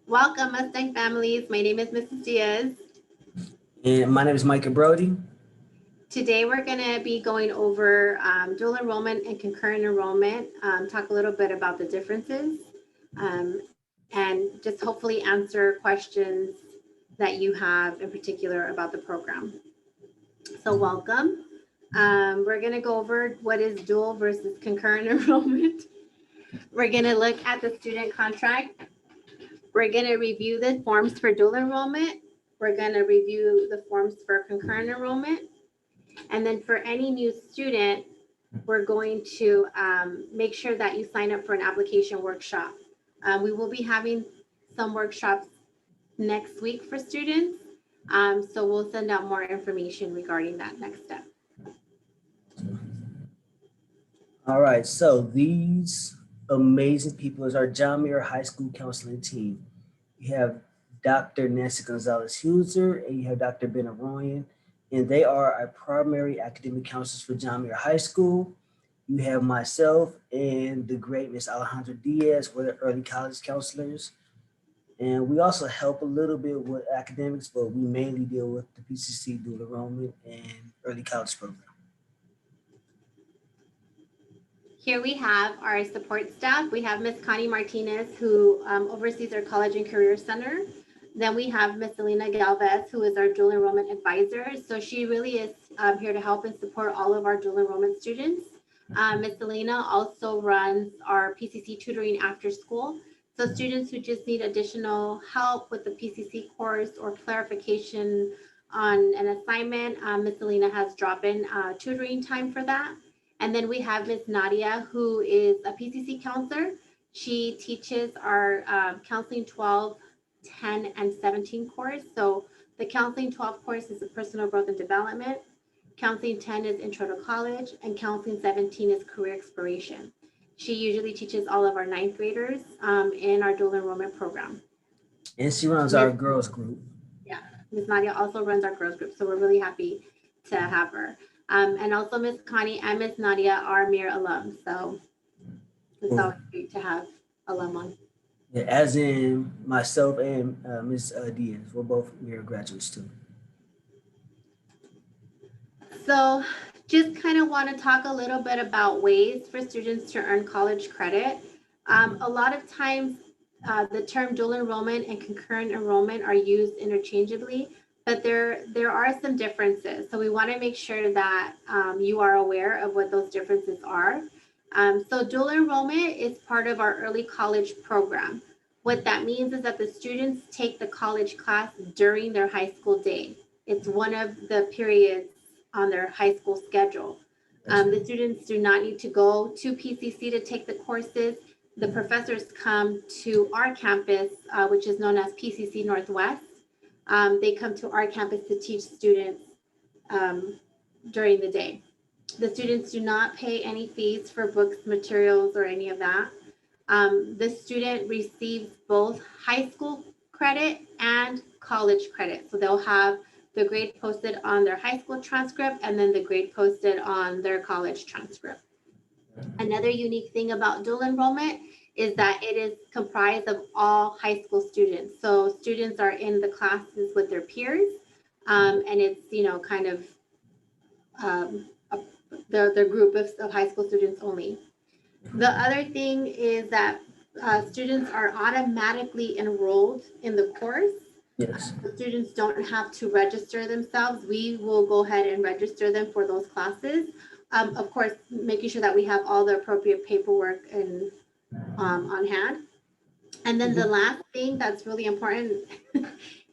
Welcome, Mustang families. My name is Mrs. Diaz. And my name is Micah Brody. Today, we're going to be going over dual enrollment and concurrent enrollment, talk a little bit about the differences, and just hopefully answer questions that you have in particular about the program. So welcome. We're going to go over what is dual versus concurrent enrollment. We're going to look at the student contract. We're going to review the forms for dual enrollment. We're going to review the forms for concurrent enrollment. And then for any new student, we're going to make sure that you sign up for an application workshop. We will be having some workshops next week for students. So we'll send out more information regarding that next step. All right, so these amazing people is our John Muir High School counseling team. You have Dr. Nancy Gonzalez-Huser and you have Dr. Ben Arroyan, and they are our primary academic counselors for John Muir High School. You have myself and the great Miss Alejandra Diaz, we're the early college counselors. And we also help a little bit with academics, but we mainly deal with the PCC dual enrollment and early college program. Here we have our support staff. We have Miss Connie Martinez, who oversees our College and Career Center. Then we have Miss Selena Galvez, who is our dual enrollment advisor. So she really is here to help and support all of our dual enrollment students. Miss Selena also runs our PCC tutoring after school. So students who just need additional help with the PCC course or clarification on an assignment, Miss Selena has drop-in tutoring time for that. And then we have Miss Nadia, who is a PCC counselor. She teaches our Counseling 12, 10, and 17 course. So the Counseling 12 course is the Personal Growth and Development. Counseling 10 is Intro to College, and Counseling 17 is Career Exploration. She usually teaches all of our ninth graders in our dual enrollment program. And she runs our girls group. Yeah, Miss Nadia also runs our girls group, so we're really happy to have her. And also Miss Connie and Miss Nadia are Muir alums, so it's always great to have alum on. Yeah, as in myself and Ms. Diaz, we're both Muir graduates too. So just kind of want to talk a little bit about ways for students to earn college credit. A lot of times the term dual enrollment and concurrent enrollment are used interchangeably, but there are some differences. So we want to make sure that you are aware of what those differences are. So dual enrollment is part of our early college program. What that means is that the students take the college class during their high school day. It's one of the periods on their high school schedule. The students do not need to go to PCC to take the courses. The professors come to our campus, which is known as PCC Northwest. They come to our campus to teach students during the day. The students do not pay any fees for books, materials, or any of that. The student receives both high school credit and college credit. So they'll have the grade posted on their high school transcript and then the grade posted on their college transcript. Another unique thing about dual enrollment is that it is comprised of all high school students. So students are in the classes with their peers, and it's, kind of the group of high school students only. The other thing is that students are automatically enrolled in the course. Yes. The students don't have to register themselves. We will go ahead and register them for those classes. Of course, making sure that we have all the appropriate paperwork and on hand. And then the last thing that's really important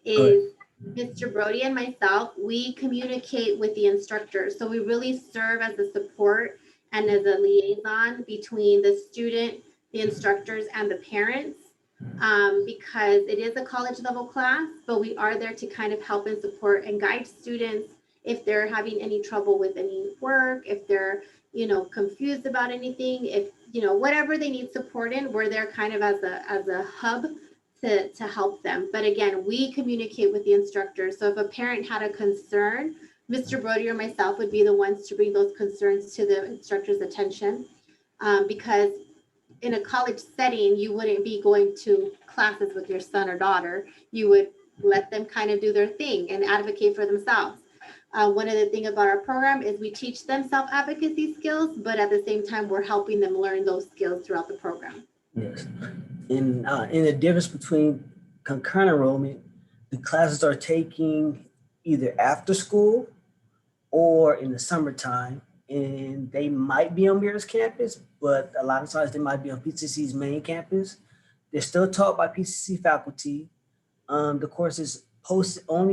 is Mr. Brody and myself, we communicate with the instructors. So we really serve as a support and as a liaison between the student, the instructors, and the parents. Because it is a college level class, but we are there to kind of help and support and guide students if they're having any trouble with any work, if they're, confused about anything, if, whatever they need support in, we're there kind of as a hub to help them. But again, we communicate with the instructors. So if a parent had a concern, Mr. Brody or myself would be the ones to bring those concerns to the instructor's attention, because in a college setting, you wouldn't be going to classes with your son or daughter. You would let them kind of do their thing and advocate for themselves. One of the things about our program is we teach them self-advocacy skills, but at the same time, we're helping them learn those skills throughout the program. Yes. In the difference between concurrent enrollment, the classes are taking either after school or in the summertime, and they might be on Mira's campus, but a lot of times they might be on PCC's main campus. They're still taught by PCC faculty. The course is posted on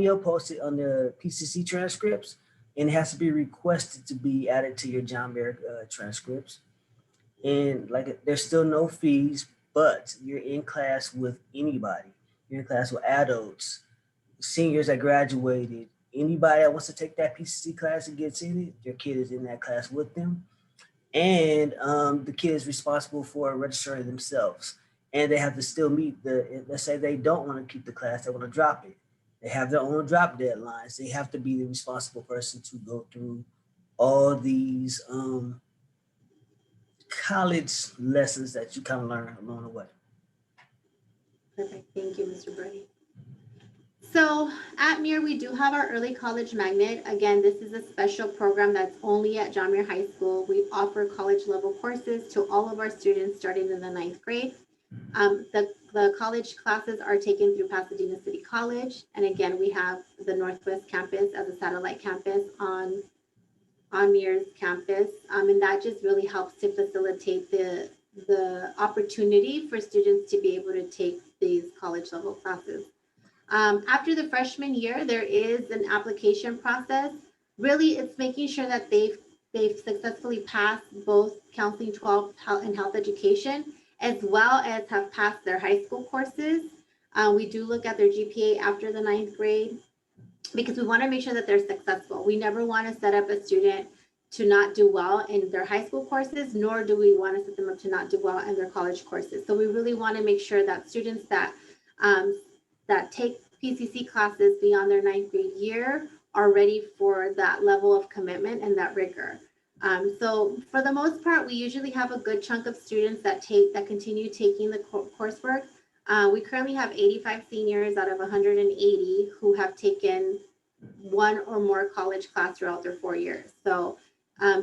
the PCC transcripts, and it has to be requested to be added to your John Muir transcripts. And like, there's still no fees, but you're in class with anybody. You're in class with adults, seniors that graduated, anybody that wants to take that PCC class and gets in it, your kid is in that class with them. And the kid is responsible for registering themselves. And they have to still meet let's say they don't want to keep the class, they want to drop it. They have their own drop deadlines. They have to be the responsible person to go through all these college lessons that you kind of learn along the way. Perfect. Thank you, Mr. Brody. So at Muir, we do have our early college magnet. Again, this is a special program that's only at John Muir High School. We offer college level courses to all of our students starting in the 9th grade. The college classes are taken through Pasadena City College. And again, we have the Northwest campus as a satellite campus on Muir's campus. And that just really helps to facilitate the opportunity for students to be able to take these college level classes. After the freshman year, there is an application process. Really, it's making sure that they've successfully passed both Counseling 12 and Health Education, as well as have passed their high school courses. We do look at their GPA after the 9th grade because we want to make sure that they're successful. We never want to set up a student to not do well in their high school courses, nor do we want to set them up to not do well in their college courses. So we really want to make sure that students that take PCC classes beyond their 9th grade year are ready for that level of commitment and that rigor. So for the most part, we usually have a good chunk of students that continue taking the coursework. We currently have 85 seniors out of 180 who have taken one or more college class throughout their 4 years. So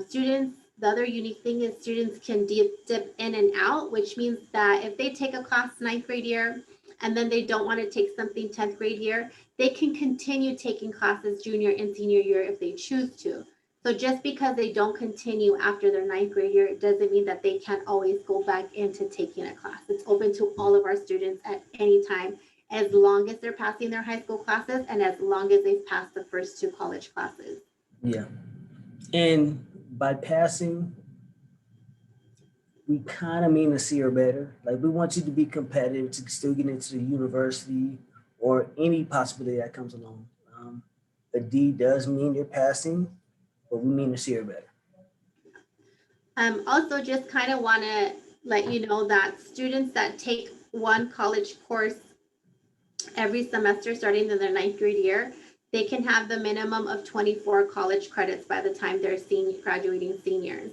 students, the other unique thing is students can dip in and out, which means that if they take a class 9th grade year, and then they don't want to take something 10th grade year, they can continue taking classes junior and senior year if they choose to. So just because they don't continue after their 9th grade year, it doesn't mean that they can't always go back into taking a class. It's open to all of our students at any time, as long as they're passing their high school classes and as long as they've passed the first 2 college classes. Yeah. And by passing, we kind of mean to see her better. Like, we want you to be competitive to still get into the university or any possibility that comes along. A D does mean you're passing, but we mean to see her better. Also, just kind of want to let you know that students that take one college course every semester starting in their 9th grade year, they can have the minimum of 24 college credits by the time they're graduating seniors.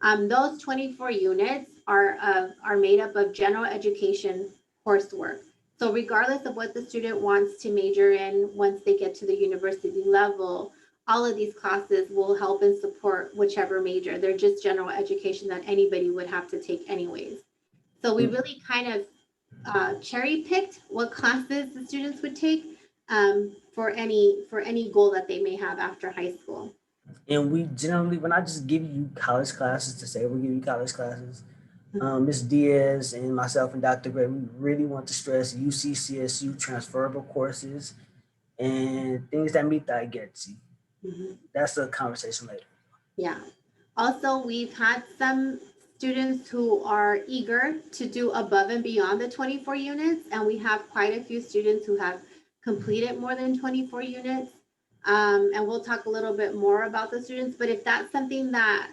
Those 24 units are made up of general education coursework. So regardless of what the student wants to major in once they get to the university level, all of these classes will help and support whichever major. They're just general education that anybody would have to take anyways. So we really kind of cherry picked what classes the students would take for any goal that they may have after high school. And we generally, when I just give you college classes to say we'll give you college classes, Ms. Diaz and myself and Dr. Gray, we really want to stress UCCSU transferable courses and things that meet the IGETC. Mm-hmm. That's a conversation later. Yeah. Also, we've had some students who are eager to do above and beyond the 24 units, and we have quite a few students who have completed more than 24 units. And we'll talk a little bit more about the students, but if that's something that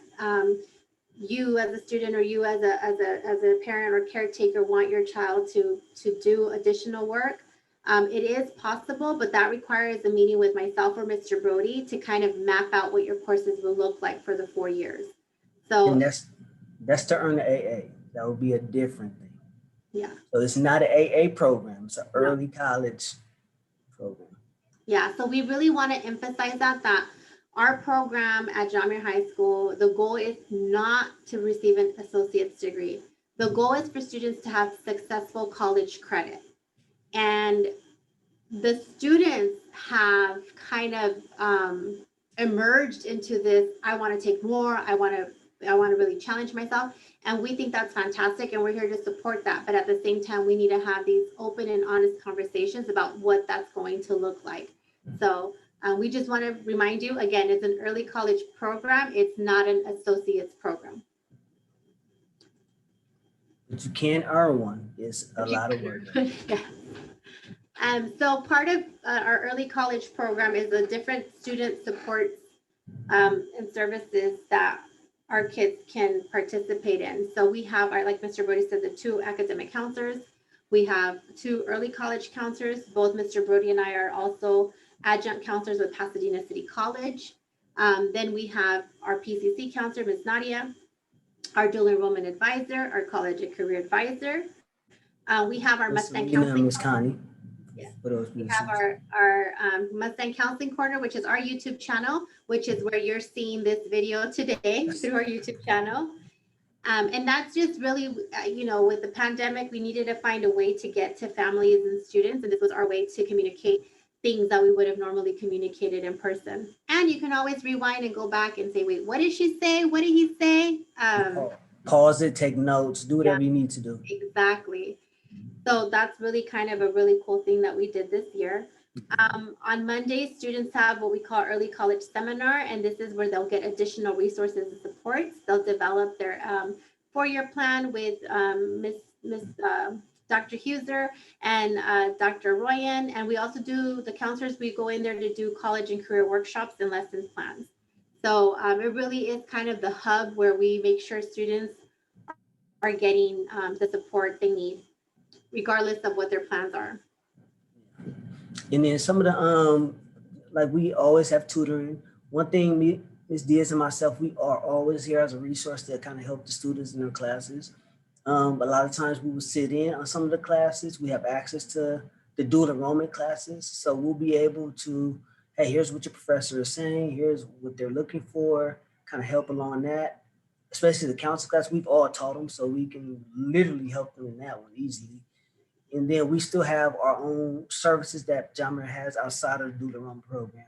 you as a student or you as a parent or caretaker want your child to do additional work, it is possible, but that requires a meeting with myself or Mr. Brody to kind of map out what your courses will look like for the 4 years. So and that's to earn the AA. That would be a different thing. Yeah. So it's not an AA program, it's an No. early college program. Yeah, so we really want to emphasize that our program at John Muir High School, the goal is not to receive an associate's degree. The goal is for students to have successful college credit. And the students have kind of emerged into this, I want to take more, I want to really challenge myself. And we think that's fantastic. And we're here to support that. But at the same time, we need to have these open and honest conversations about what that's going to look like. So we just want to remind you, again, it's an early college program. It's not an associate's program. But you can earn one. It's a lot of work. Yeah. So part of our early college program is the different student supports and services that our kids can participate in. So we have our, like Mr. Brody said, the 2 academic counselors. We have 2 early college counselors. Both Mr. Brody and I are also adjunct counselors with Pasadena City College. Then we have our PCC counselor, Ms. Nadia, our dual enrollment advisor, our college and career advisor. We have our Mustang counseling. Ms. Connie. Yes. For those We have our Mustang Counseling Corner, which is our YouTube channel, which is where you're seeing this video today through our YouTube channel. And that's just really, you know, with the pandemic, we needed to find a way to get to families and students. And this was our way to communicate things that we would have normally communicated in person. And you can always rewind and go back and say, wait, what did she say? What did he say? Pause it, take notes, do whatever you need to do. Exactly. So that's really kind of a really cool thing that we did this year. On Mondays, students have what we call early college seminar, and this is where they'll get additional resources and supports. They'll develop their 4-year plan with Dr. Huser and Dr. Royan. And we also do, the counselors, we go in there to do college and career workshops and lessons plans. So it really is kind of the hub where we make sure students are getting the support they need, regardless of what their plans are. And then some of the like we always have tutoring. One thing Ms. Diaz and myself, we are always here as a resource to kind of help the students in their classes. A lot of times we will sit in on some of the classes. We have access to the dual enrollment classes. So we'll be able to, hey, here's what your professor is saying, here's what they're looking for, kind of help along that. Especially the council class, we've all taught them, so we can literally help them in that one easily. And then we still have our own services that John Muir has outside of the dual enrollment program.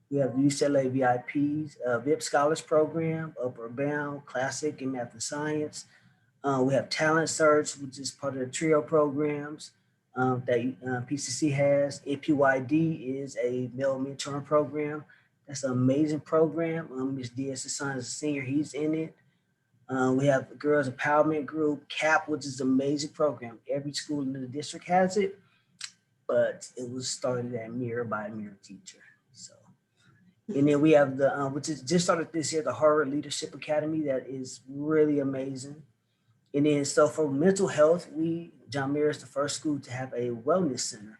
We have UCLA VIPs, VIP Scholars Program, Upper Bound, Classic, and Math and Science. We have Talent Search, which is part of the TRIO programs that PCC has. APYD is a male mentoring program. That's an amazing program. Ms. Diaz's son is a senior, he's in it. We have the Girls Empowerment Group, CAP, which is an amazing program. Every school in the district has it, but it was started at Mirror by a Mirror teacher. So, and then we have the, which is just started this year, the Harvard Leadership Academy, that is really amazing. And then, so for mental health, John Muir is the first school to have a wellness center.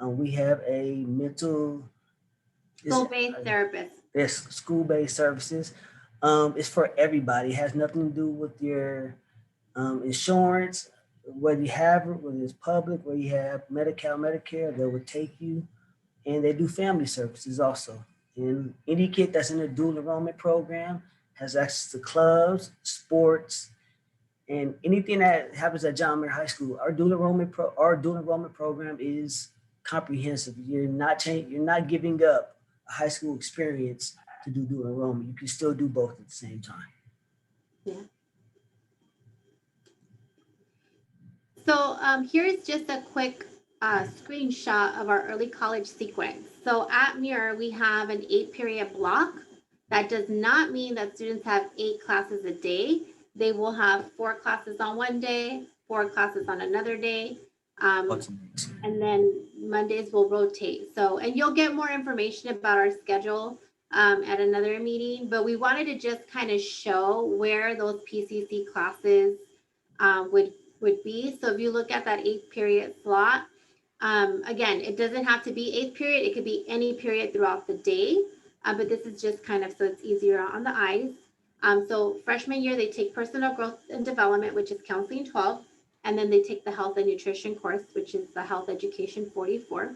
We have a mental School-based therapist. There's school-based services. It's for everybody. It has nothing to do with your insurance, whether you have it, whether it's public, whether you have Medi-Cal, Medicare, they will take you. And they do family services also. And any kid that's in a dual enrollment program has access to clubs, sports, and anything that happens at John Muir High School. Our dual enrollment program is comprehensive. You're not giving up a high school experience to do dual enrollment. You can still do both at the same time. Yeah. So here's just a quick screenshot of our early college sequence. So at Muir, we have an 8-period block. That does not mean that students have 8 classes a day. They will have 4 classes on one day, 4 classes on another day. And then Mondays will rotate. So, and you'll get more information about our schedule at another meeting, but we wanted to just kind of show where those PCC classes would be. So if you look at that 8-period slot, again, it doesn't have to be 8th period. It could be any period throughout the day, but this is just kind of so it's easier on the eyes. So freshman year, they take personal growth and development, which is counseling 12, and then they take the health and nutrition course, which is the health education 44.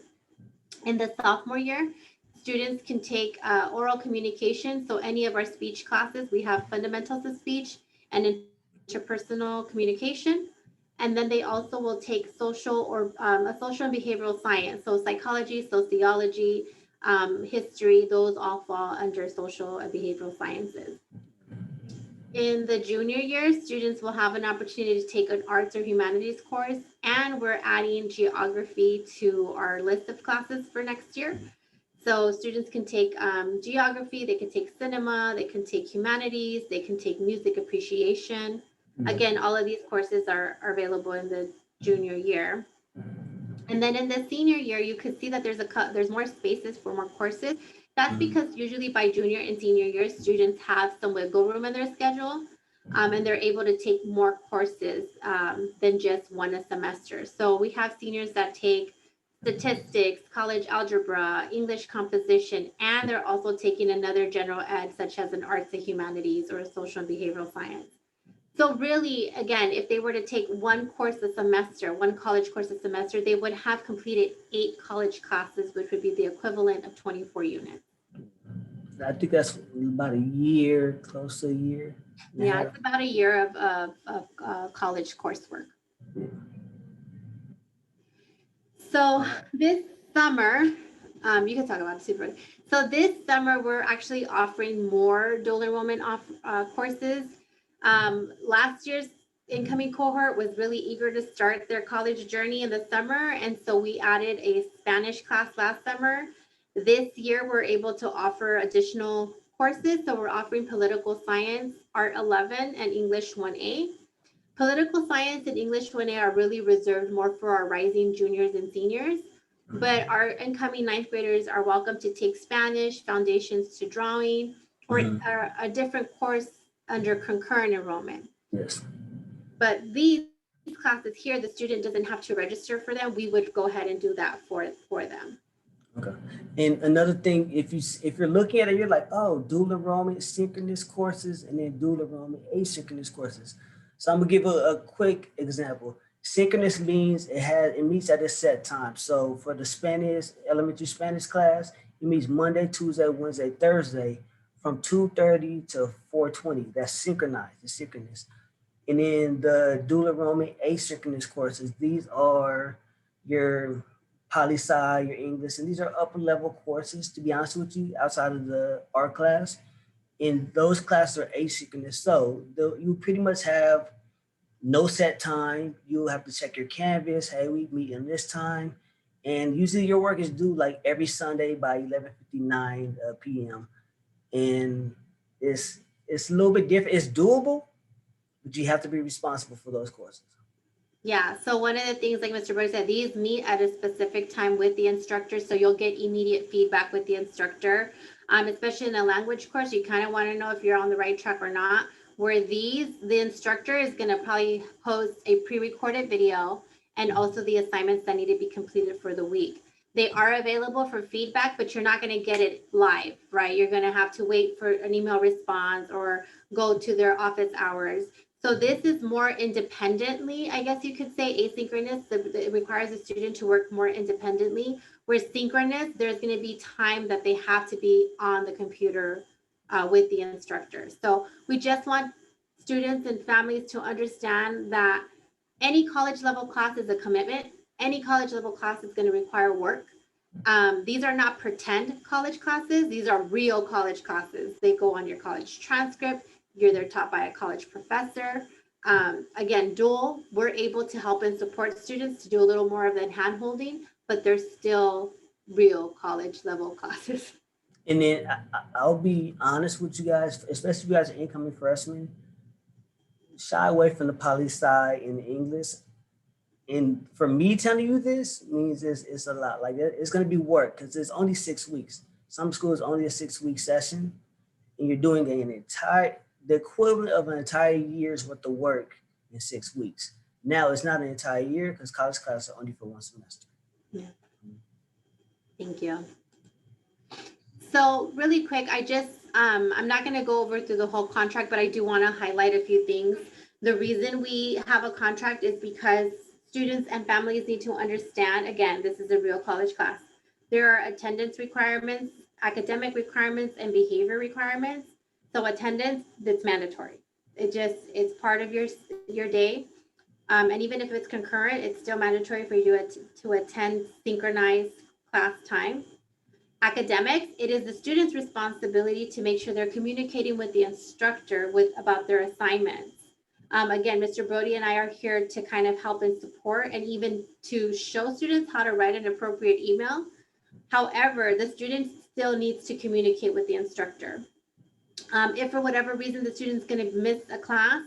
In the sophomore year, students can take oral communication. So any of our speech classes, we have fundamentals of speech and interpersonal communication. And then they also will take social or a social and behavioral science. So psychology, sociology, history, those all fall under social and behavioral sciences. In the junior year, students will have an opportunity to take an arts or humanities course, and we're adding geography to our list of classes for next year. So students can take geography, they can take cinema, they can take humanities, they can take music appreciation. Again, all of these courses are available in the junior year. And then in the senior year, you could see that there's more spaces for more courses. That's because usually by junior and senior year, students have some wiggle room in their schedule, and they're able to take more courses than just one a semester. So we have seniors that take statistics, college algebra, English composition, and they're also taking another general ed, such as an arts and humanities or a social and behavioral science. So really, again, if they were to take one course a semester, one college course a semester, they would have completed 8 college classes, which would be the equivalent of 24 units. I think that's about a year, close to a year. Yeah, it's about a year of college coursework. So this summer, you can talk about it, super. So this summer, we're actually offering more dual enrollment courses. Last year's incoming cohort was really eager to start their college journey in the summer, and so we added a Spanish class last summer. This year, we're able to offer additional courses. So we're offering political science, art 11, and English 1A. Political science and English 1A are really reserved more for our rising juniors and seniors, but our incoming ninth graders are welcome to take Spanish, Foundations to Drawing, or a different course under concurrent enrollment. Yes. But these classes here, the student doesn't have to register for them. We would go ahead and do that for them. Okay. And another thing, if you're looking at it, you're like, oh, dual enrollment, synchronous courses, and then dual enrollment, asynchronous courses. So I'm gonna give a quick example. Synchronous means it meets at a set time. So for the Spanish, elementary Spanish class, it meets Monday, Tuesday, Wednesday, Thursday from 2:30 to 4:20. That's synchronized, it's synchronous. And then the dual enrollment asynchronous courses, these are your poli-sci, your English, and these are upper level courses, to be honest with you, outside of the art class. And those classes are asynchronous. So you pretty much have no set time. You'll have to check your Canvas. Hey, we meet in this time. And usually your work is due like every Sunday by 11:59 p.m. And it's a little bit different. It's doable, but you have to be responsible for those courses. Yeah, so one of the things, like Mr. Bird said, these meet at a specific time with the instructor, so you'll get immediate feedback with the instructor. Especially in a language course, you kind of want to know if you're on the right track or not. Where the instructor is going to probably post a pre-recorded video and also the assignments that need to be completed for the week. They are available for feedback, but you're not going to get it live, right? You're going to have to wait for an email response or go to their office hours. So this is more independently, I guess you could say, asynchronous. It requires a student to work more independently. Where synchronous, there's going to be time that they have to be on the computer with the instructor. So we just want students and families to understand that any college level class is a commitment. Any college level class is going to require work. These are not pretend college classes. These are real college classes. They go on your college transcript. They're taught by a college professor. Again, dual, we're able to help and support students to do a little more of that hand holding, but they're still real college level classes. And then I'll be honest with you guys, especially if you guys are incoming freshmen, shy away from the poli-sci and the English. And for me telling you this means it's a lot. Like it's going to be work because it's only 6 weeks. Some schools only a 6-week session, and you're doing the equivalent of an entire year's worth of work in 6 weeks. Now it's not an entire year because college classes are only for one semester. Yeah. Thank you. So really quick, I just I'm not going to go over through the whole contract, but I do want to highlight a few things. The reason we have a contract is because students and families need to understand, again, this is a real college class. There are attendance requirements, academic requirements, and behavior requirements. So attendance, that's mandatory. It's part of your day. And even if it's concurrent, it's still mandatory for you to attend synchronized class time. Academics, it is the student's responsibility to make sure they're communicating with the instructor about their assignments. Again, Mr. Brody and I are here to kind of help and support and even to show students how to write an appropriate email. However, the student still needs to communicate with the instructor. If for whatever reason the student's going to miss a class,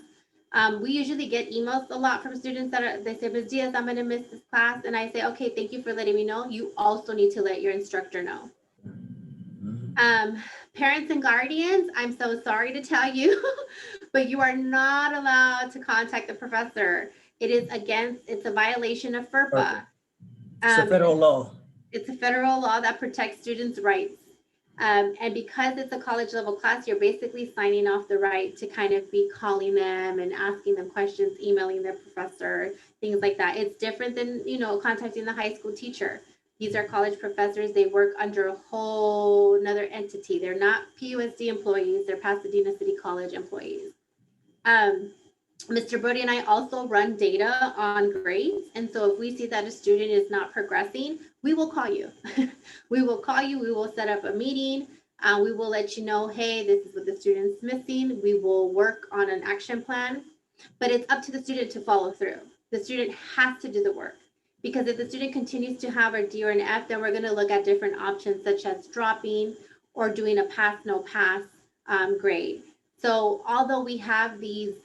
we usually get emails a lot from students they say, Ms. Diaz, I'm going to miss this class. And I say, okay, thank you for letting me know. You also need to let your instructor know. Parents and guardians, I'm so sorry to tell you, but you are not allowed to contact the professor. It's a violation of FERPA. It's a federal law. It's a federal law that protects students' rights. And because it's a college level class, you're basically signing off the right to kind of be calling them and asking them questions, emailing their professor, things like that. It's different than, contacting the high school teacher. These are college professors. They work under a whole another entity. They're not PUSD employees. They're Pasadena City College employees. Mr. Brody and I also run data on grades. And so if we see that a student is not progressing, we will call you. We will call you. We will set up a meeting. We will let you know, hey, this is what the student's missing. We will work on an action plan, but it's up to the student to follow through. The student has to do the work. Because if the student continues to have a D or an F, then we're going to look at different options such as dropping or doing a pass, no pass grade. So although we have these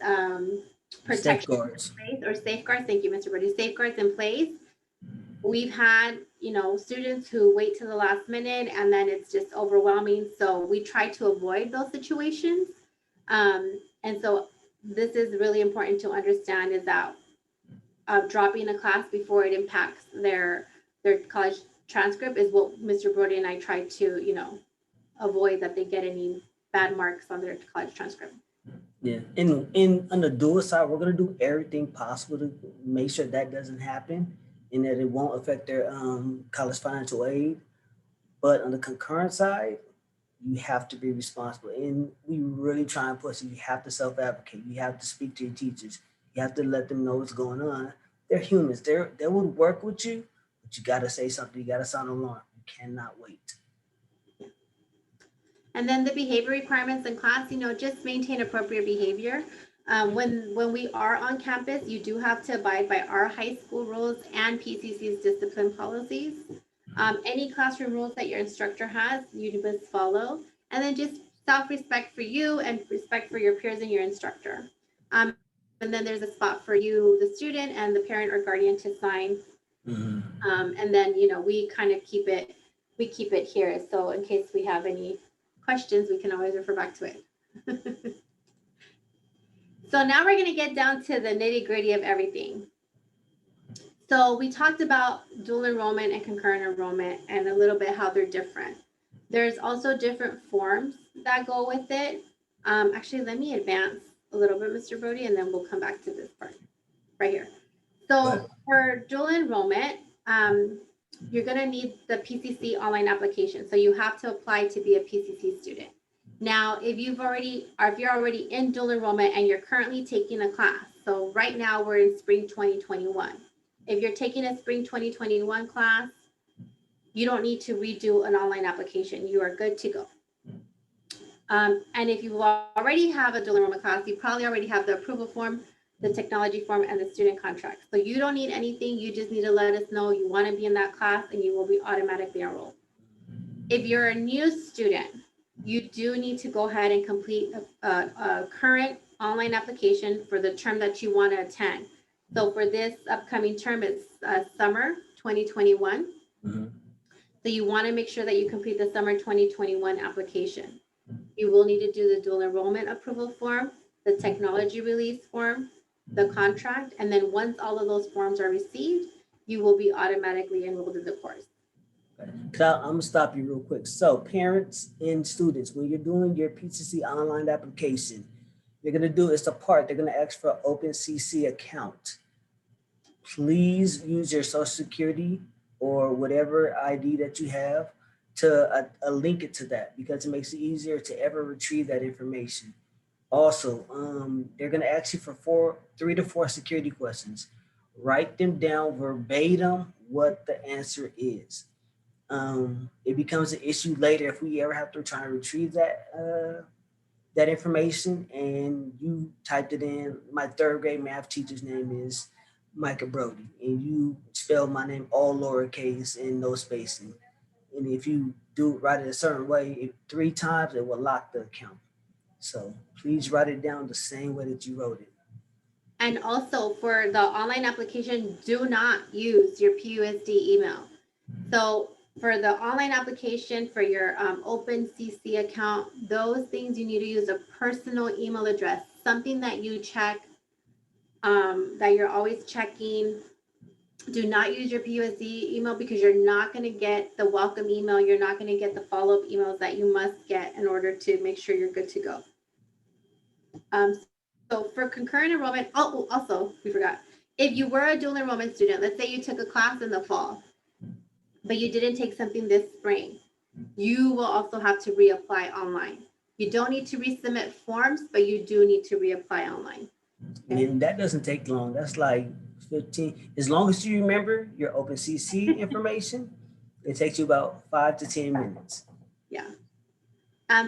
protections in place or safeguards, thank you, Mr. Brody, safeguards in place, we've had, students who wait to the last minute and then it's just overwhelming. So we try to avoid those situations. And so this is really important to understand is that dropping a class before it impacts their college transcript is what Mr. Brody and I try to, avoid that they get any bad marks on their college transcript. Yeah, and on the dual side, we're gonna do everything possible to make sure that doesn't happen and that it won't affect their college financial aid. But on the concurrent side, you have to be responsible, and we really try and push you. You have to self-advocate. You have to speak to your teachers. You have to let them know what's going on. They're humans. They would work with you, but you got to say something. You got to sound alarm. You cannot wait. And then the behavior requirements in class, just maintain appropriate behavior. When we are on campus, you do have to abide by our high school rules and PCC's discipline policies. Any classroom rules that your instructor has, you must follow. And then just self-respect for you and respect for your peers and your instructor. And then there's a spot for you, the student and the parent or guardian to sign. And then, we kind of keep it here. So in case we have any questions, we can always refer back to it. So now we're going to get down to the nitty gritty of everything. So we talked about dual enrollment and concurrent enrollment and a little bit how they're different. There's also different forms that go with it. Actually, let me advance a little bit, Mr. Brody, and then we'll come back to this part right here. So for dual enrollment, you're going to need the PCC online application. So you have to apply to be a PCC student. Now, if you're already in dual enrollment and you're currently taking a class, so right now we're in spring 2021. If you're taking a spring 2021 class, you don't need to redo an online application. You are good to go. And if you already have a dual enrollment class, you probably already have the approval form, the technology form, and the student contract. So you don't need anything. You just need to let us know you want to be in that class and you will be automatically enrolled. If you're a new student, you do need to go ahead and complete a current online application for the term that you want to attend. So for this upcoming term, it's summer 2021. So you want to make sure that you complete the summer 2021 application. You will need to do the dual enrollment approval form, the technology release form, the contract, and then once all of those forms are received, you will be automatically enrolled in the course. I'm gonna stop you real quick. So parents and students, when you're doing your PCC online application, you're gonna do it's a part. They're gonna ask for an OpenCC account. Please use your social security or whatever ID that you have to link it to that because it makes it easier to ever retrieve that information. Also, they're going to ask you for 3 to 4 security questions. Write them down verbatim what the answer is. It becomes an issue later if we ever have to try and retrieve that information and you typed it in. My 3rd grade math teacher's name is Micah Brody, and you spelled my name all lowercase and no spacing. And if you do write it a certain way, 3 times, it will lock the account. So please write it down the same way that you wrote it. And also for the online application, do not use your PUSD email. So for the online application for your OpenCC account, those things you need to use a personal email address, something that you check, that you're always checking. Do not use your PUSD email because you're not going to get the welcome email. You're not going to get the follow-up emails that you must get in order to make sure you're good to go. So for concurrent enrollment, also, we forgot. If you were a dual enrollment student, let's say you took a class in the fall, but you didn't take something this spring, you will also have to reapply online. You don't need to resubmit forms, but you do need to reapply online. Okay? And that doesn't take long. That's like 15. As long as you remember your OpenCC information, it takes you about 5 to 10 minutes. Yeah.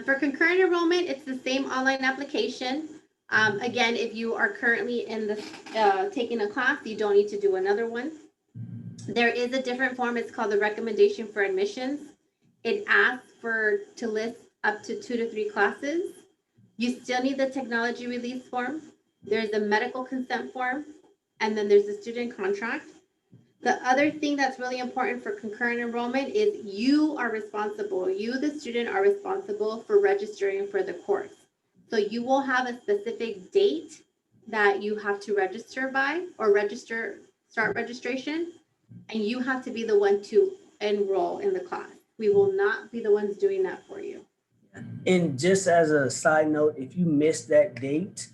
For concurrent enrollment, it's the same online application. Again, if you are currently in the taking a class, you don't need to do another one. There is a different form. It's called the recommendation for admissions. It asks to list up to 2 to 3 classes. You still need the technology release form. There's a medical consent form, and then there's a student contract. The other thing that's really important for concurrent enrollment is you are responsible. You, the student, are responsible for registering for the course. So you will have a specific date that you have to register by or start registration, and you have to be the one to enroll in the class. We will not be the ones doing that for you. And just as a side note, if you miss that date,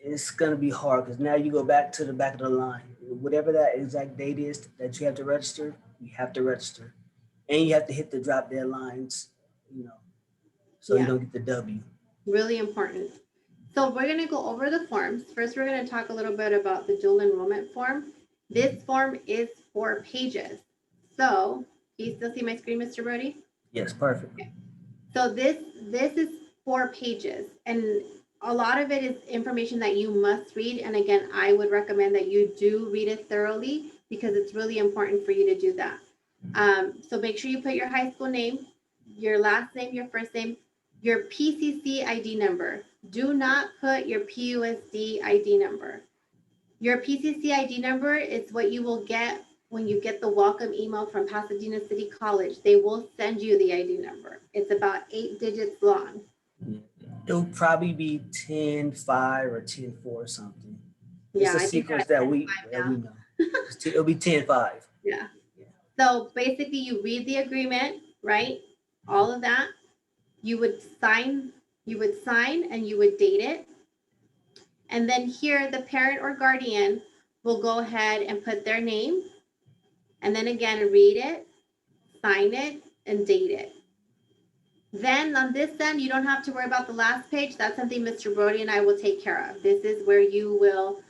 it's going to be hard because now you go back to the back of the line. Whatever that exact date is that you have to register, you have to register. And you have to hit the drop dead lines, so you don't get the W. Really important. So we're going to go over the forms. First, we're going to talk a little bit about the dual enrollment form. This form is 4 pages. So, can you still see my screen, Mr. Brody? Yes, perfect. Okay. So this is 4 pages, and a lot of it is information that you must read. And again, I would recommend that you do read it thoroughly because it's really important for you to do that. So make sure you put your high school name, your last name, your first name, your PCC ID number. Do not put your PUSD ID number. Your PCC ID number is what you will get when you get the welcome email from Pasadena City College. They will send you the ID number. It's about 8 digits long. It'll probably be 10-5 or 10-4 or something. Yeah, it's a sequence that we know. It'll be 10-5. Yeah. So basically you read the agreement, right? All of that. You would sign and you would date it. And then here the parent or guardian will go ahead and put their name. And then again, read it, sign it, and date it. Then on this end, you don't have to worry about the last page. That's something Mr. Brody and I will take care of. This is where you will,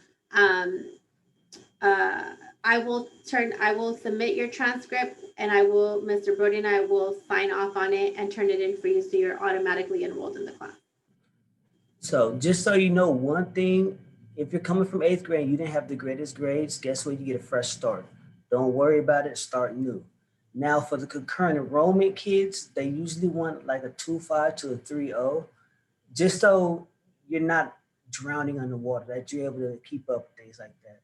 I will submit your transcript, and Mr. Brody and I will sign off on it and turn it in for you so you're automatically enrolled in the class. So just so you know, one thing, if you're coming from 8th grade and you didn't have the greatest grades, guess what? You get a fresh start. Don't worry about it, start new. Now for the concurrent enrollment kids, they usually want like a 2.5 to a 3.0, just so you're not drowning underwater, that you're able to keep up with things like that.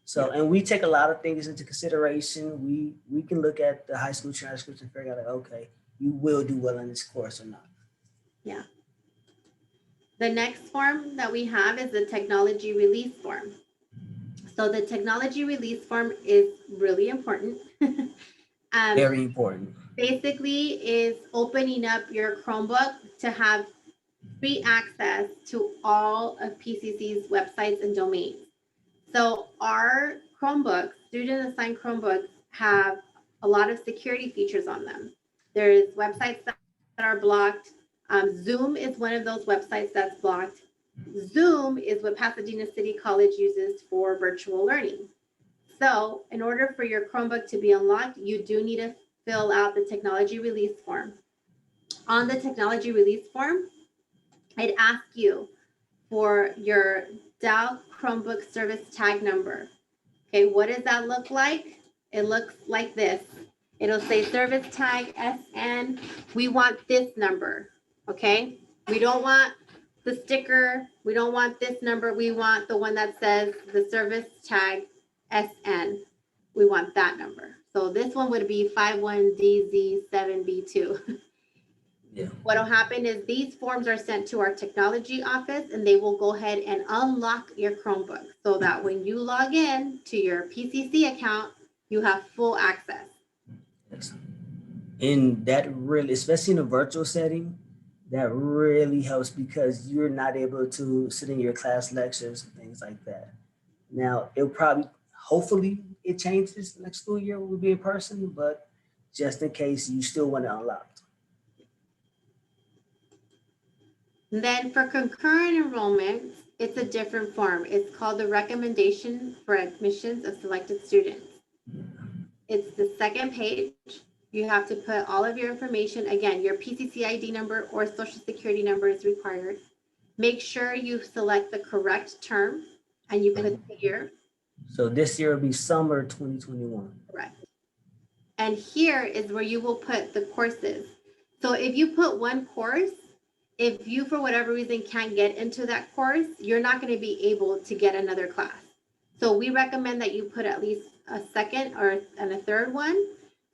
So, and we take a lot of things into consideration. We can look at the high school transcripts and figure out, like, okay, you will do well in this course or not. Yeah. The next form that we have is the technology release form. So the technology release form is really important. Very important. Basically is opening up your Chromebook to have free access to all of PCC's websites and domains. So our Chromebooks, student assigned Chromebooks, have a lot of security features on them. There's websites that are blocked. Zoom is one of those websites that's blocked. Zoom is what Pasadena City College uses for virtual learning. So in order for your Chromebook to be unlocked, you do need to fill out the technology release form. On the technology release form, I'd ask you for your Dell Chromebook service tag number. Okay, what does that look like? It looks like this. It'll say service tag SN. We want this number, okay? We don't want the sticker. We don't want this number. We want the one that says the service tag SN. We want that number. So this one would be 51DZ7B2. Yeah. What'll happen is these forms are sent to our technology office and they will go ahead and unlock your Chromebook so that when you log in to your PCC account, you have full access. Yes. And that really, especially in a virtual setting, that really helps because you're not able to sit in your class lectures and things like that. Now, it'll probably, hopefully it changes next school year, we'll be in person, but just in case you still want it unlocked. And then for concurrent enrollment, it's a different form. It's called the Recommendation for Admissions of Selected Students. It's the second page. You have to put all of your information. Again, your PCC ID number or social security number is required. Make sure you select the correct term and you put the year. So this year will be summer 2021. Correct. And here is where you will put the courses. So if you put one course, if you, for whatever reason, can't get into that course, you're not going to be able to get another class. So we recommend that you put at least a second and a third one,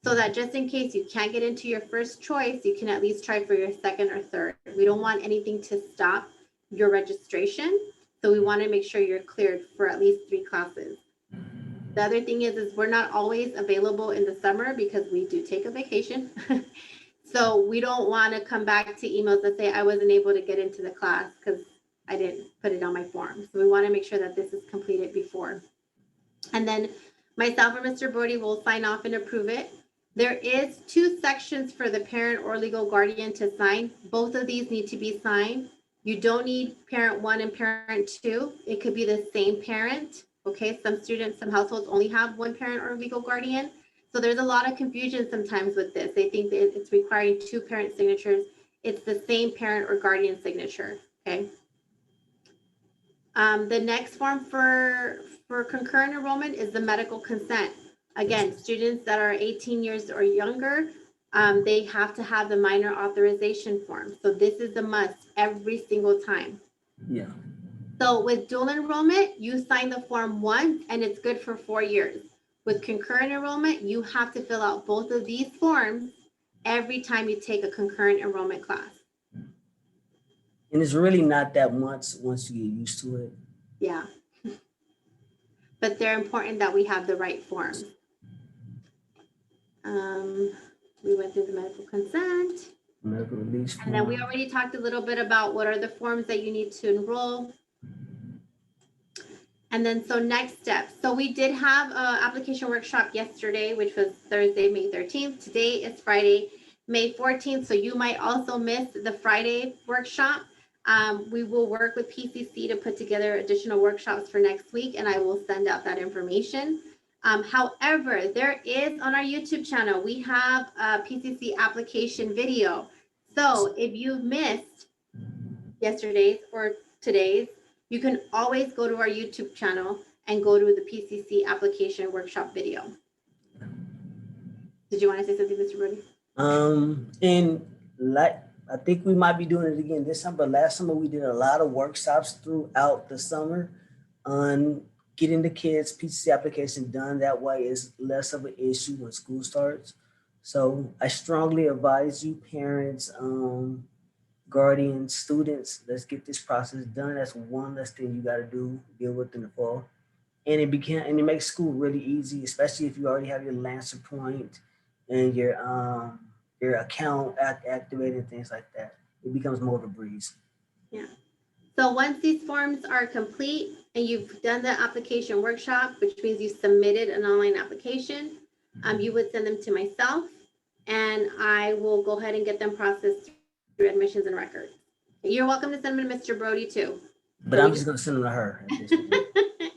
so that just in case you can't get into your first choice, you can at least try for your second or third. We don't want anything to stop your registration. So we want to make sure you're cleared for at least 3 classes. The other thing is we're not always available in the summer because we do take a vacation. So we don't want to come back to emails that say I wasn't able to get into the class because I didn't put it on my form. So we want to make sure that this is completed before. And then myself or Mr. Brody will sign off and approve it. There is 2 sections for the parent or legal guardian to sign. Both of these need to be signed. You don't need parent 1 and parent 2. It could be the same parent. Okay, some students, some households only have 1 parent or legal guardian. So there's a lot of confusion sometimes with this. They think that it's requiring 2 parent signatures. It's the same parent or guardian signature, okay? The next form for concurrent enrollment is the medical consent. Again, students that are 18 years or younger, they have to have the minor authorization form. So this is a must every single time. Yeah. So with dual enrollment, you sign the form once and it's good for 4 years. With concurrent enrollment, you have to fill out both of these forms every time you take a concurrent enrollment class. And it's really not that much once you get used to it. Yeah. But they're important that we have the right forms. We went through the medical consent. Medical release form. And then we already talked a little bit about what are the forms that you need to enroll. And then so next step. So we did have an application workshop yesterday, which was Thursday, May 13th. Today is Friday, May 14th. So you might also miss the Friday workshop. We will work with PCC to put together additional workshops for next week, and I will send out that information. However, there is on our YouTube channel, we have a PCC application video. So if you've missed yesterday's or today's, you can always go to our YouTube channel and go to the PCC application workshop video. Did you want to say something, Mr. Brody? And like, I think we might be doing it again this summer, but last summer we did a lot of workshops throughout the summer on getting the kids' PCC application done. That way it's less of an issue when school starts. So I strongly advise you, parents, guardians, students, let's get this process done. That's one less thing you got to deal with in the fall. And it makes school really easy, especially if you already have your Lancer point and your account activated, things like that. It becomes more of a breeze. Yeah. So once these forms are complete and you've done the application workshop, which means you submitted an online application, you would send them to myself and I will go ahead and get them processed through admissions and records. You're welcome to send them to Mr. Brody too. But I'm just gonna send them to her at this point.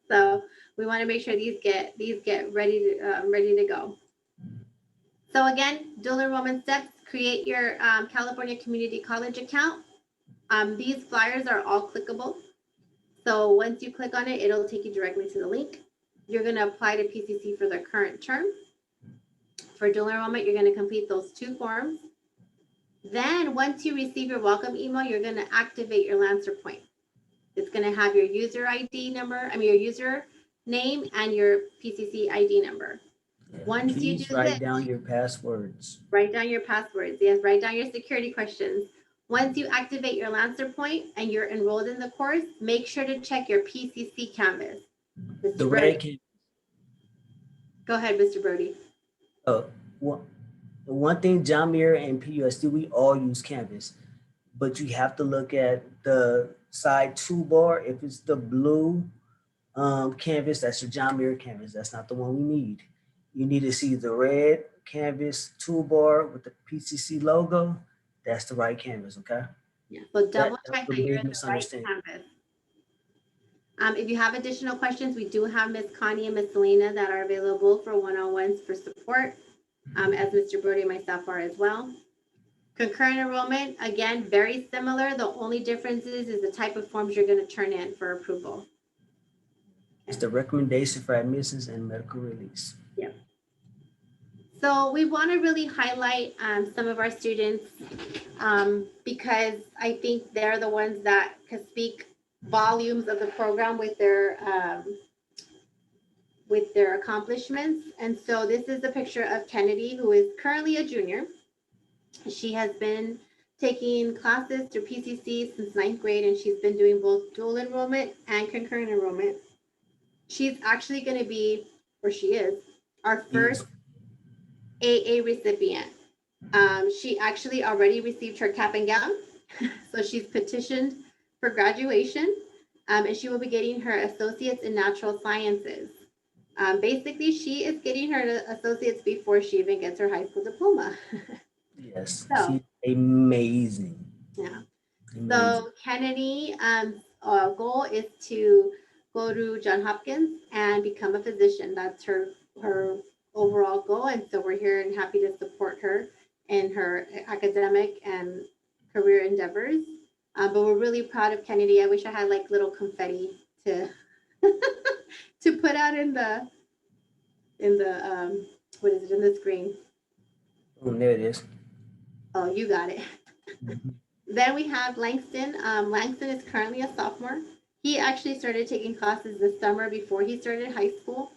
So we want to make sure these get ready to go. So again, dual enrollment steps: create your California Community College account. These flyers are all clickable. So once you click on it, it'll take you directly to the link. You're going to apply to PCC for the current term. For dual enrollment, you're going to complete those 2 forms. Then once you receive your welcome email, you're going to activate your Lancer point. It's going to have your user ID number, your user name and your PCC ID number. Yeah. Once Please you do write this, down your passwords. Write down your passwords. Yes, write down your security questions. Once you activate your Lancer point and you're enrolled in the course, make sure to check your PCC canvas. Mr. The Brody. red can. Go ahead, Mr. Brody. Oh, one thing, Jamir and PUSD, we all use Canvas, but you have to look at the side toolbar. If it's the blue canvas, that's your Jamir canvas. That's not the one we need. You need to see the red canvas toolbar with the PCC logo. That's the right canvas, okay? Yeah, so double check that's that a you're big in the right misunderstanding. canvas. If you have additional questions, we do have Ms. Connie and Ms. Selena that are available for one-on-ones for support, as Mr. Brody and myself are as well. Concurrent enrollment, again, very similar. The only difference is the type of forms you're going to turn in for approval. It's the recommendation for admissions and medical release. Yep. So we want to really highlight some of our students because I think they're the ones that can speak volumes of the program with their accomplishments. And so this is a picture of Kennedy, who is currently a junior. She has been taking classes through PCC since 9th grade, and she's been doing both dual enrollment and concurrent enrollment. She's actually going to be, or she is, our first AA recipient. She actually already received her cap and gown, so she's petitioned for graduation, and she will be getting her associates in natural sciences. Basically, she is getting her associates before she even gets her high school diploma. Yes, So, she's amazing. Yeah. Amazing. So Kennedy, goal is to go to Johns Hopkins and become a physician. That's her overall goal, and so we're here and happy to support her in her academic and career endeavors. But we're really proud of Kennedy. I wish I had like little confetti to to put out in the what is it, in the screen. Oh, there it is. Oh, you got it. Mm-hmm. Then we have Langston. Langston is currently a sophomore. He actually started taking classes this summer before he started high school.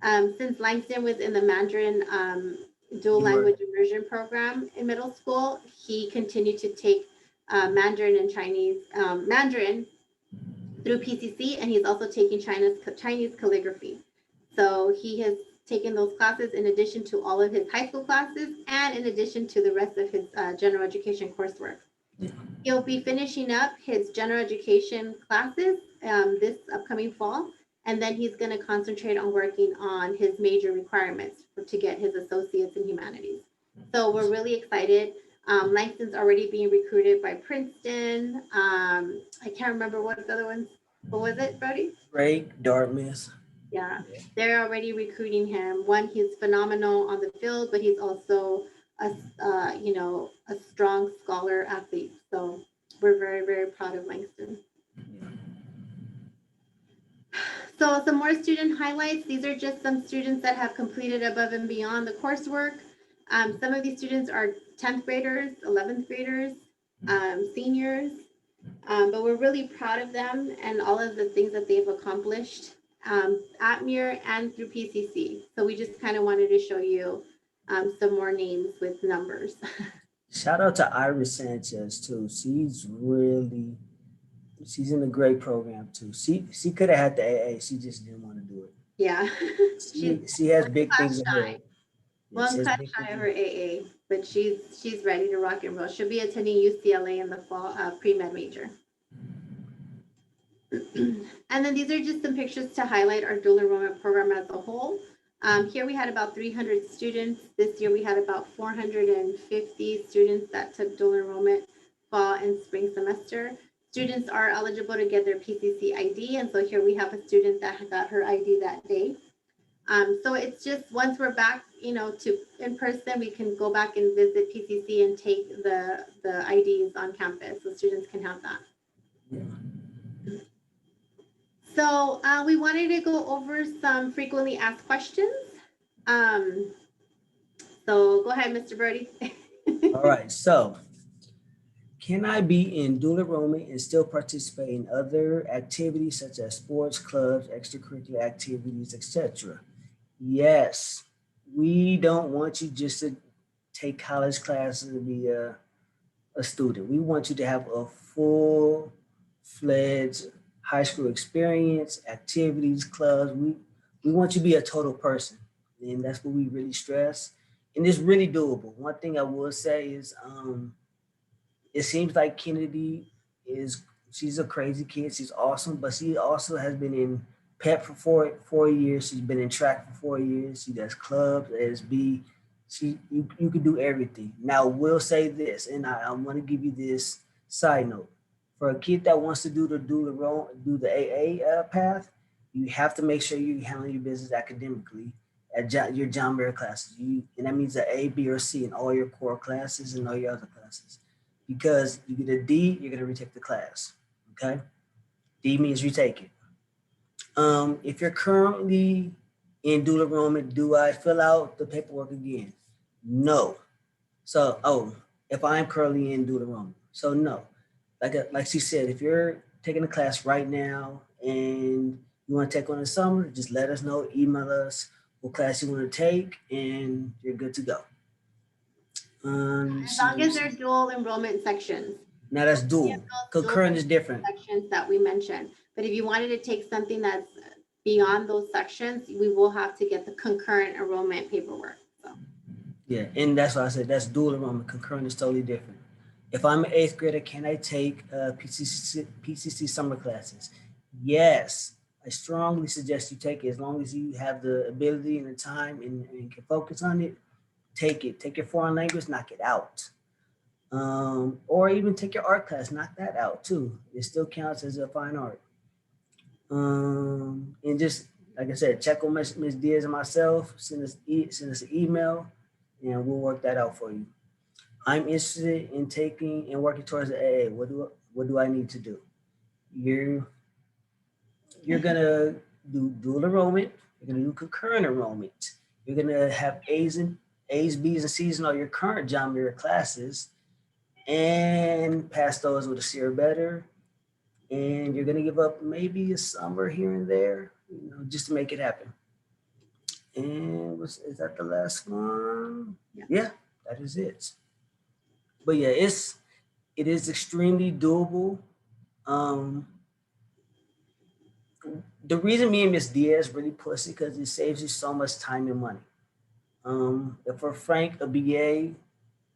Since Langston was in the Mandarin dual language immersion program in middle school, he continued to take Mandarin and Mandarin through PCC, and he's also taking Chinese calligraphy. So he has taken those classes in addition to all of his high school classes and in addition to the rest of his general education coursework. Yeah. He'll be finishing up his general education classes this upcoming fall, and then he's going to concentrate on working on his major requirements to get his associates in humanities. So we're really excited. Langston's already being recruited by Princeton. I can't remember what the other ones. What was it, Brody? Drake, Dartmouth. Yeah, they're already recruiting him. One, he's phenomenal on the field, but he's also a strong scholar athlete. So we're very, very proud of Langston. Yeah. So some more student highlights. These are just some students that have completed above and beyond the coursework. Some of these students are 10th graders, 11th graders, seniors, but we're really proud of them and all of the things that they've accomplished at MUIR and through PCC. So we just kind of wanted to show you some more names with numbers. Shout out to Iris Sanchez too. She's in a great program too. She could have had the AA. She just didn't want to do it. Yeah. She has big things ahead. Well, I'm kind of shy of her AA, but she's ready to rock and roll. She'll be attending UCLA in the fall, pre-med major. And then these are just some pictures to highlight our dual enrollment program as a whole. Here we had about 300 students. This year we had about 450 students that took dual enrollment fall and spring semester. Students are eligible to get their PCC ID. And so here we have a student that got her ID that day. So it's just once we're back, to in person, we can go back and visit PCC and take the IDs on campus so students can have that. Yeah. So we wanted to go over some frequently asked questions. So go ahead, Mr. Brody. All right. So, can I be in dual enrollment and still participate in other activities such as sports, clubs, extracurricular activities, etc.? Yes. We don't want you just to take college classes and be a student. We want you to have a full-fledged high school experience, activities, clubs. We want you to be a total person. And that's what we really stress. And it's really doable. One thing I will say is it seems like Kennedy she's a crazy kid. She's awesome, but she also has been in PEP for 4 years. She's been in track for 4 years. She does clubs, ASB. You can do everything. Now, we'll say this, and I want to give you this side note. For a kid that wants to do the AA path, you have to make sure you handle your business academically at your John Muir classes. And that means an A, B, or C in all your core classes and all your other classes. Because you get a D, you're going to retake the class. Okay? D means retake it. If you're currently in dual enrollment, do I fill out the paperwork again? No. So, if I'm currently in dual enrollment. So no. Like she said, if you're taking a class right now and you want to take one in the summer, just let us know, email us what class you want to take, and you're good to go. As long as they're dual enrollment sections. Now that's dual. Concurrent is different. Sections that we mentioned. But if you wanted to take something that's beyond those sections, we will have to get the concurrent enrollment paperwork. So. Yeah, and that's why I said that's dual enrollment. Concurrent is totally different. If I'm an 8th grader, can I take PCC summer classes? Yes, I strongly suggest you take it as long as you have the ability and the time and can focus on it. Take it. Take your foreign language, knock it out. Or even take your art class, knock that out too. It still counts as a fine art. And just like I said, check on Ms. Diaz and myself. Send us an email, and we'll work that out for you. I'm interested in taking and working towards the AA. What do I need to do? You're gonna do dual enrollment. You're gonna do concurrent enrollment. You're gonna have A's, B's, and C's in all your current John Muir classes, and pass those with a C or better. And you're gonna give up maybe a summer here and there, just to make it happen. And is that the last one? Yeah, that is it. But yeah, it is extremely doable. The reason me and Ms. Diaz really push it because it saves you so much time and money. For Frank, a BA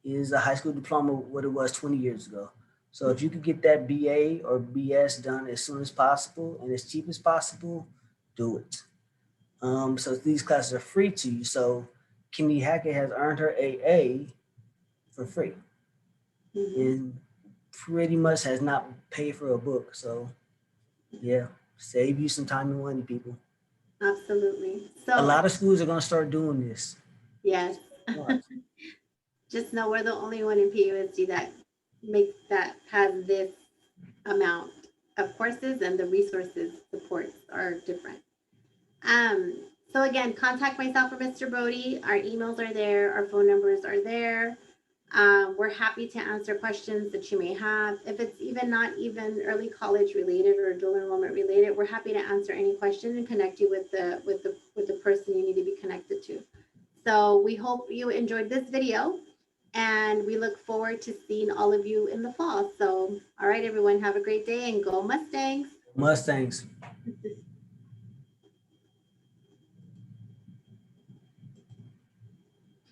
is a high school diploma, what it was 20 years ago. So if you could get that BA or BS done as soon as possible and as cheap as possible, do it. So these classes are free to you. So Kimmy Hackett has earned her AA for free. Mm-hmm. And pretty much has not paid for a book. So yeah, save you some time and money, people. Absolutely. So a lot of schools are going to start doing this. Yes. Just know we're the only one in PUSD that has this amount of courses, and the resources supports are different. So again, contact myself or Mr. Brody. Our emails are there. Our phone numbers are there. We're happy to answer questions that you may have. If it's not even early college related or dual enrollment related, we're happy to answer any question and connect you with the person you need to be connected to. So we hope you enjoyed this video, and we look forward to seeing all of you in the fall. So, all right, everyone, have a great day and go Mustangs. Mustangs.